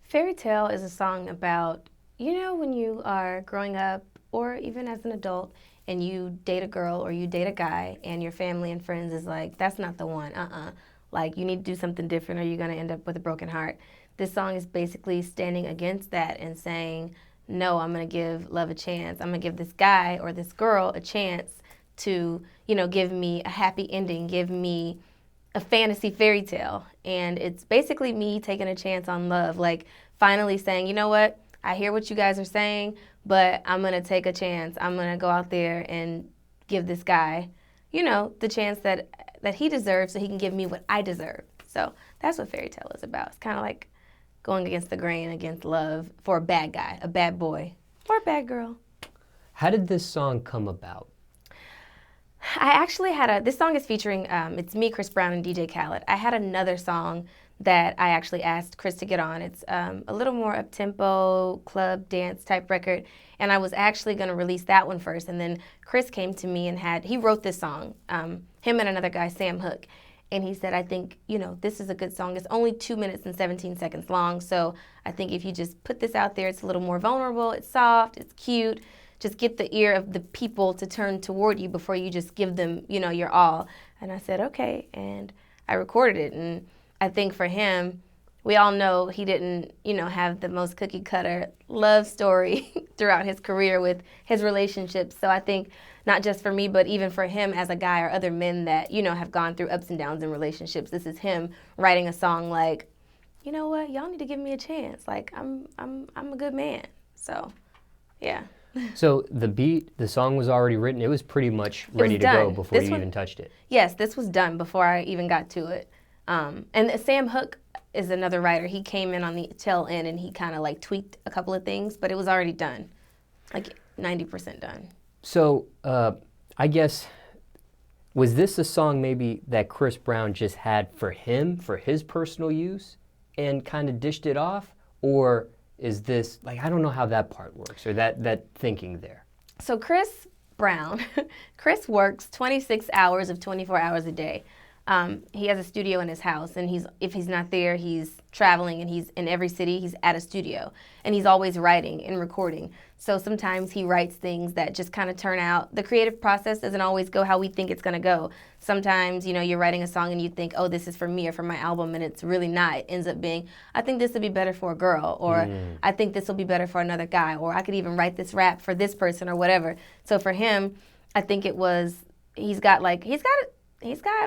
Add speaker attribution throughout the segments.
Speaker 1: Fairytale is a song about, when you are growing up or even as an adult and you date a girl or you date a guy and your family and friends is like, that's not the one, Like, you need to do something different or you're going to end up with a broken heart. This song is basically standing against that and saying, no, I'm going to give love a chance. I'm going to give this guy or this girl a chance to, give me a happy ending, give me a fantasy fairy tale. And it's basically me taking a chance on love, like finally saying, you know what, I hear what you guys are saying, but I'm going to take a chance. I'm going to go out there and give this guy, the chance that he deserves so he can give me what I deserve. So that's what Fairytale is about. It's kind of like going against the grain, against love for a bad guy, a bad boy, or a bad girl.
Speaker 2: How did this song come about?
Speaker 1: I actually had this song is featuring, it's me, Chris Brown, and DJ Khaled. I had another song that I actually asked Chris to get on. It's a little more up-tempo, club, dance type record, and I was actually going to release that one first, and then Chris came to me and he wrote this song, him and another guy, Sam Hook, and he said, I think, this is a good song. It's only 2 minutes and 17 seconds long, so I think if you just put this out there, it's a little more vulnerable, it's soft, it's cute, just get the ear of the people to turn toward you before you just give them, your all. And I said, okay, and I recorded it, and I think for him, we all know he didn't, have the most cookie cutter love story throughout his career with his relationships. So I think not just for me, but even for him as a guy or other men that, have gone through ups and downs in relationships, this is him writing a song like, you know what, y'all need to give me a chance. Like, I'm a good man. So, yeah.
Speaker 2: So the song was already written. It was pretty much ready to go before you even touched it.
Speaker 1: Yes, this was done before I even got to it. And Sam Hook is another writer. He came in on the tail end and he kind of like tweaked a couple of things, but it was already done, like 90% done.
Speaker 2: So I guess, was this a song maybe that Chris Brown just had for him, for his personal use, and kind of dished it off? Or is this, like, I don't know how that part works, or that thinking there.
Speaker 1: So Chris Brown, Chris works 26 hours of 24 hours a day. He has a studio in his house, and if he's not there, he's traveling, and he's in every city, he's at a studio. And he's always writing and recording. So sometimes he writes things that just kind of turn out. The creative process doesn't always go how we think it's going to go. Sometimes, you're writing a song and you think, oh, this is for me or for my album, and it's really not. It ends up being, I think this would be better for a girl, or I think this will be better for another guy, or I could even write this rap for this person or whatever. So for him, I think it was, he's got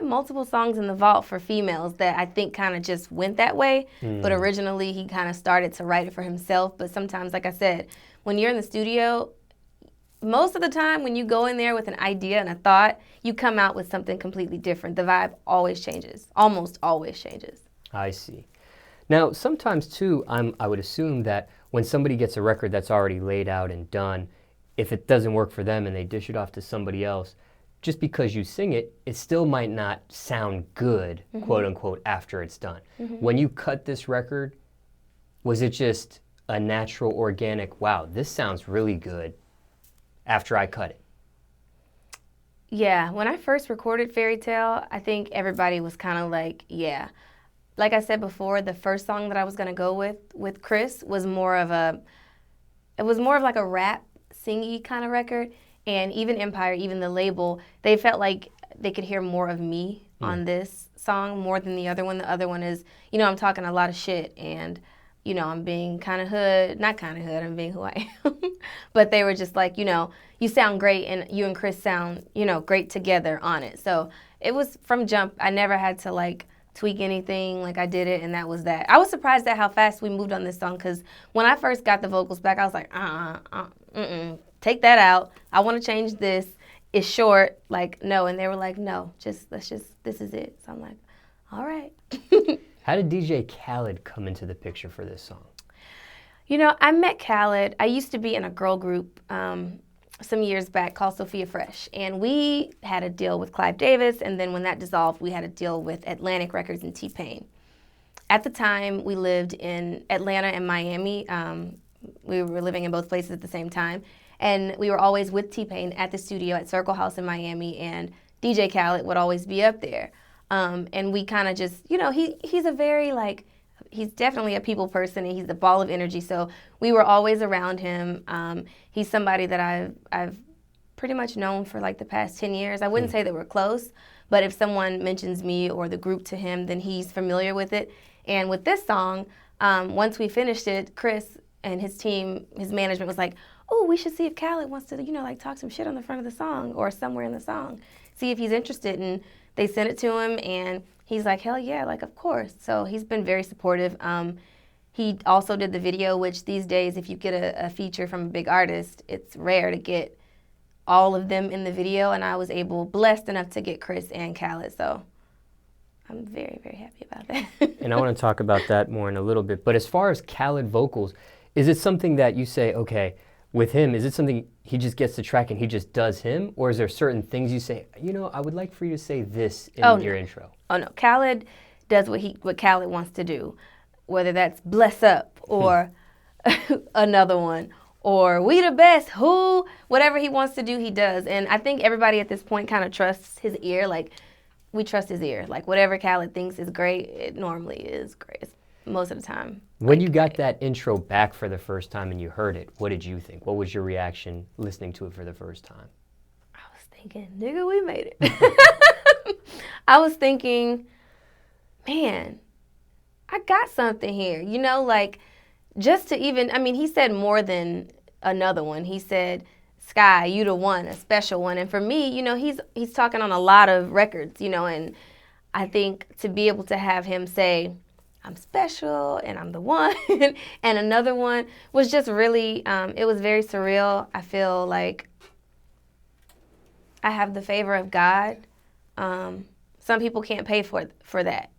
Speaker 1: multiple songs in the vault for females that I think kind of just went that way. But originally, he kind of started to write it for himself. But sometimes, like I said, when you're in the studio, most of the time when you go in there with an idea and a thought, you come out with something completely different. The vibe always changes, almost always changes.
Speaker 2: I see. Now, sometimes, too, I would assume that when somebody gets a record that's already laid out and done, if it doesn't work for them and they dish it off to somebody else, just because you sing it, it still might not sound good, quote unquote, after it's done. When you cut this record, was it just a natural, organic, wow, this sounds really good after I cut it?
Speaker 1: Yeah, when I first recorded Fairytale, I think everybody was kind of like, yeah. Like I said before, the first song that I was going to go with Chris was more of like a rap, singy kind of record. And even Empire, even the label, they felt like they could hear more of me on this song more than the other one. The other one is, I'm talking a lot of shit and, I'm being kind of hood, not kind of hood, I'm being who I am. But they were just like, you sound great and you and Chris sound, great together on it. So it was from jump. I never had to like tweak anything, like I did it and that was that. I was surprised at how fast we moved on this song because when I first got the vocals back, I was like, take that out. I want to change this. It's short. Like, no. And they were like, no, this is it. So I'm like, all right.
Speaker 2: How did DJ Khaled come into the picture for this song?
Speaker 1: I met Khaled. I used to be in a girl group some years back called Sophia Fresh. And we had a deal with Clive Davis. And then when that dissolved, we had a deal with Atlantic Records and T-Pain. At the time, we lived in Atlanta and Miami. We were living in both places at the same time. And we were always with T-Pain at the studio at Circle House in Miami, and DJ Khaled would always be up there. And we kind of just, he's a very, like, he's definitely a people person, and he's a ball of energy. So we were always around him. He's somebody that I've pretty much known for like the past 10 years. I wouldn't say that we're close, but if someone mentions me or the group to him, then he's familiar with it. And with this song, once we finished it, Chris and his team, his management was like, oh, we should see if Khaled wants to, like talk some shit on the front of the song or somewhere in the song. See if he's interested. And they sent it to him, and he's like, hell yeah, like, of course. So he's been very supportive. He also did the video, which these days, if you get a feature from a big artist, it's rare to get all of them in the video. And I was blessed enough to get Chris and Khaled. So I'm very, very happy about that.
Speaker 2: And I want to talk about that more in a little bit. But as far as Khaled vocals, is it something that you say, okay, with him, is it something he just gets the track and he just does him? Or is there certain things you say, I would like for you to say this in your intro?
Speaker 1: Oh, no. Khaled does what Khaled wants to do, whether that's Bless Up or another one or We the Best, Who, whatever he wants to do, he does. And I think everybody at this point kind of trusts his ear. Like, we trust his ear. Like, whatever Khaled thinks is great, it normally is great most of the time.
Speaker 2: When you got that intro back for the first time and you heard it, what did you think? What was your reaction listening to it for the first time?
Speaker 1: I was thinking, nigga, we made it. I was thinking, man, I got something here. Like, just to even, he said more than another one. He said, Sky, you the one, a special one. And for me, he's talking on a lot of records, and I think to be able to have him say, I'm special and I'm the one and another one was just really, it was very surreal. I feel like I have the favor of God. Some people can't pay for that.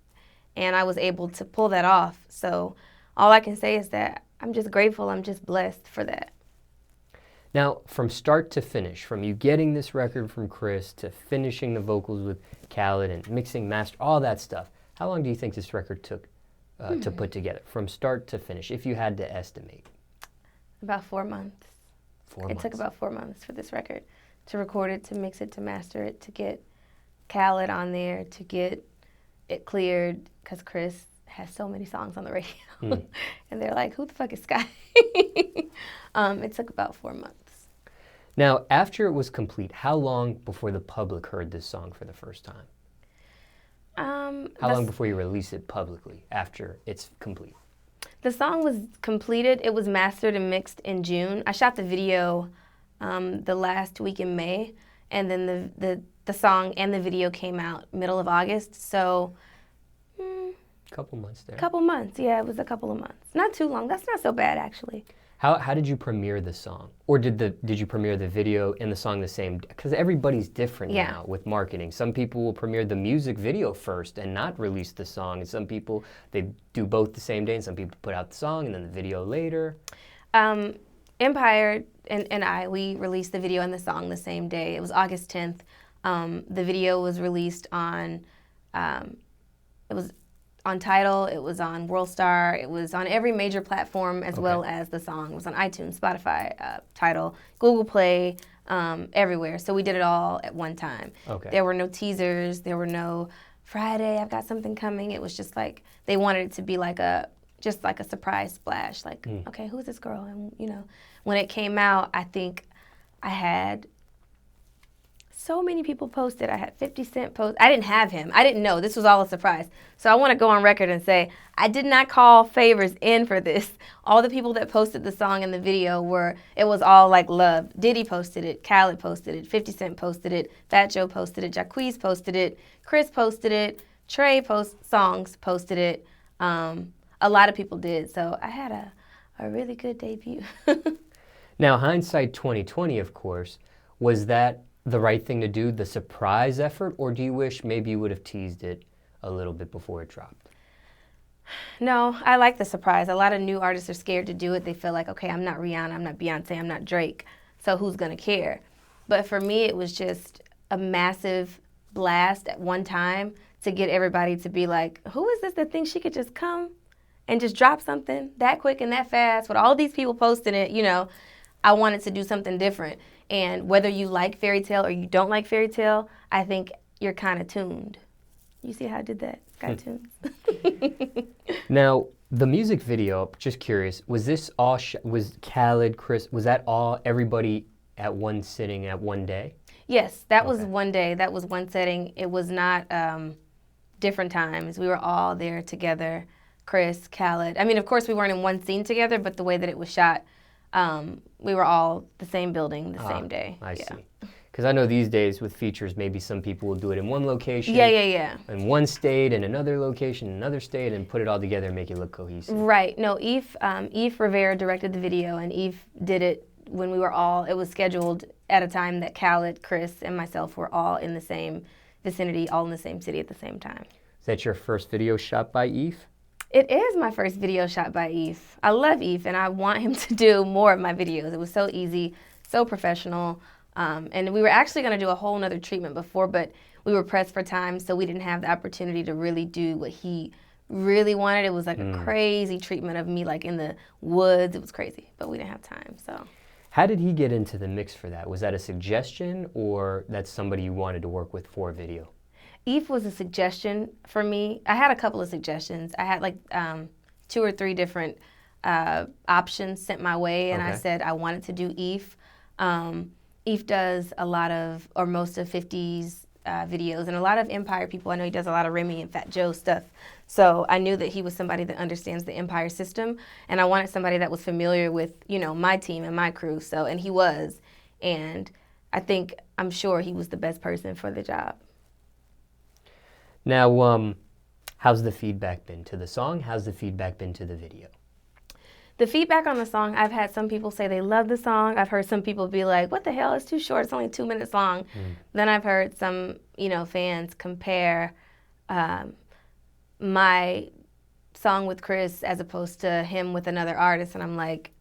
Speaker 1: And I was able to pull that off. So all I can say is that I'm just grateful. I'm just blessed for that.
Speaker 2: Now, from start to finish, from you getting this record from Chris to finishing the vocals with Khaled and mixing, master, all that stuff, how long do you think this record took to put together, from start to finish, if you had to estimate?
Speaker 1: About 4 months.
Speaker 2: 4 months.
Speaker 1: It took about 4 months for this record, to record it, to mix it, to master it, to get Khaled on there, to get it cleared, because Chris has so many songs on the radio. And they're like, who the fuck is Sky? It took about 4 months.
Speaker 2: Now, after it was complete, how long before the public heard this song for the first time? How long before you release it publicly after it's complete?
Speaker 1: The song was completed. It was mastered and mixed in June. I shot the video the last week in May, and then the song and the video came out middle of August. So,
Speaker 2: couple months there.
Speaker 1: Couple months, yeah, it was a couple of months. Not too long. That's not so bad, actually.
Speaker 2: How did you premiere the song? Or did you premiere the video and the song the same day? Because everybody's different now with marketing. Some people will premiere the music video first and not release the song. And some people, they do both the same day. And some people put out the song and then the video later.
Speaker 1: Empire and we released the video and the song the same day. It was August 10th. The video was released on, it was on Tidal, it was on WorldStar, it was on every major platform as well as the song. It was on iTunes, Spotify, Tidal, Google Play, everywhere. So we did it all at one time. There were no teasers, there were no Friday, I've got something coming. It was just like, they wanted it to be like just like a surprise splash. Like, okay, who's this girl? And when it came out, I think I had so many people posted. I had 50 Cent post. I didn't have him. I didn't know. This was all a surprise. So I want to go on record and say, I did not call favors in for this. All the people that posted the song and the video it was all like love. Diddy posted it. Khaled posted it. 50 Cent posted it. Fat Joe posted it. Jacquees posted it. Chris posted it. Trey Songs posted it. A lot of people did. So I had a really good debut.
Speaker 2: Now, hindsight 2020, of course, was that the right thing to do, the surprise effort, or do you wish maybe you would have teased it a little bit before it dropped?
Speaker 1: No, I like the surprise. A lot of new artists are scared to do it. They feel like, okay, I'm not Rihanna, I'm not Beyonce, I'm not Drake, so who's gonna care? But for me, it was just a massive blast at one time to get everybody to be like, who is this that thinks she could just come and just drop something that quick and that fast with all these people posting it, I wanted to do something different. And whether you like Fairytale or you don't like Fairytale, I think you're kind of tuned. You see how I did that? SkyeTunes.
Speaker 2: Now, The music video, just curious, was this all, was Khaled, Chris, was that all everybody at one sitting at one day?
Speaker 1: Yes, that was one day. That was one setting. It was not different times. We were all there together. Chris, Khaled. I mean, of course, we weren't in one scene together, but the way that it was shot, we were all the same building, the same day.
Speaker 2: I see. Because I know these days with features, maybe some people will do it in one location.
Speaker 1: Yeah.
Speaker 2: In one state, in another location, in another state, and put it all together and make it look cohesive.
Speaker 1: Right. No, Eif Rivera directed the video, and Eif did it when we were all, it was scheduled at a time that Khaled, Chris, and myself were all in the same vicinity, all in the same city at the same time.
Speaker 2: Is that your first video shot by Eif?
Speaker 1: It is my first video shot by Eif. I love Eif, and I want him to do more of my videos. It was so easy, so professional. And we were actually going to do a whole nother treatment before, but we were pressed for time, so we didn't have the opportunity to really do what he really wanted. It was like a crazy treatment of me like in the woods. It was crazy, but we didn't have time, so.
Speaker 2: How did he get into the mix for that? Was that a suggestion, or that's somebody you wanted to work with for a video?
Speaker 1: Eif was a suggestion for me. I had a couple of suggestions. I had like 2 or 3 different options sent my way, and I said I wanted to do Eif. Eif does a lot of, or most of 50s videos, and a lot of Empire people. I know he does a lot of Remy and Fat Joe stuff. So I knew that he was somebody that understands the Empire system, and I wanted somebody that was familiar with, you know, my team and my crew. So, and he was, and I'm sure he was the best person for the job.
Speaker 2: Now, how's the feedback been to the song? How's the feedback been to the video?
Speaker 1: The feedback on the song, I've had some people say they love the song. I've heard some people be like, what the hell, it's too short, it's only 2 minutes long. Then I've heard some, you know, fans compare my song with Chris as opposed to him with another artist, and I'm like,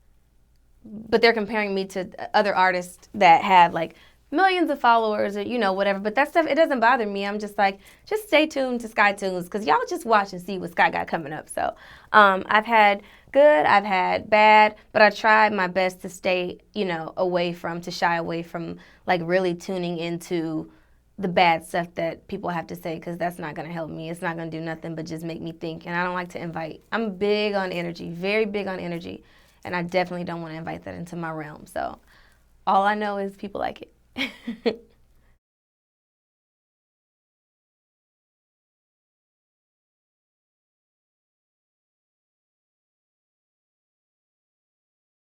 Speaker 1: but they're comparing me to other artists that have like millions of followers or, you know, whatever. But that stuff, it doesn't bother me. I'm just like, just stay tuned to SkyeTunes, because y'all just watch and see what Sky got coming up. So I've had good, I've had bad, but I tried my best to stay, you know, to shy away from like really tuning into the bad stuff that people have to say, because that's not going to help me. It's not going to do nothing but just make me think. And I don't like to invite. I'm big on energy, very big on energy, and I definitely don't want to invite that into my realm. So all I know is people like it.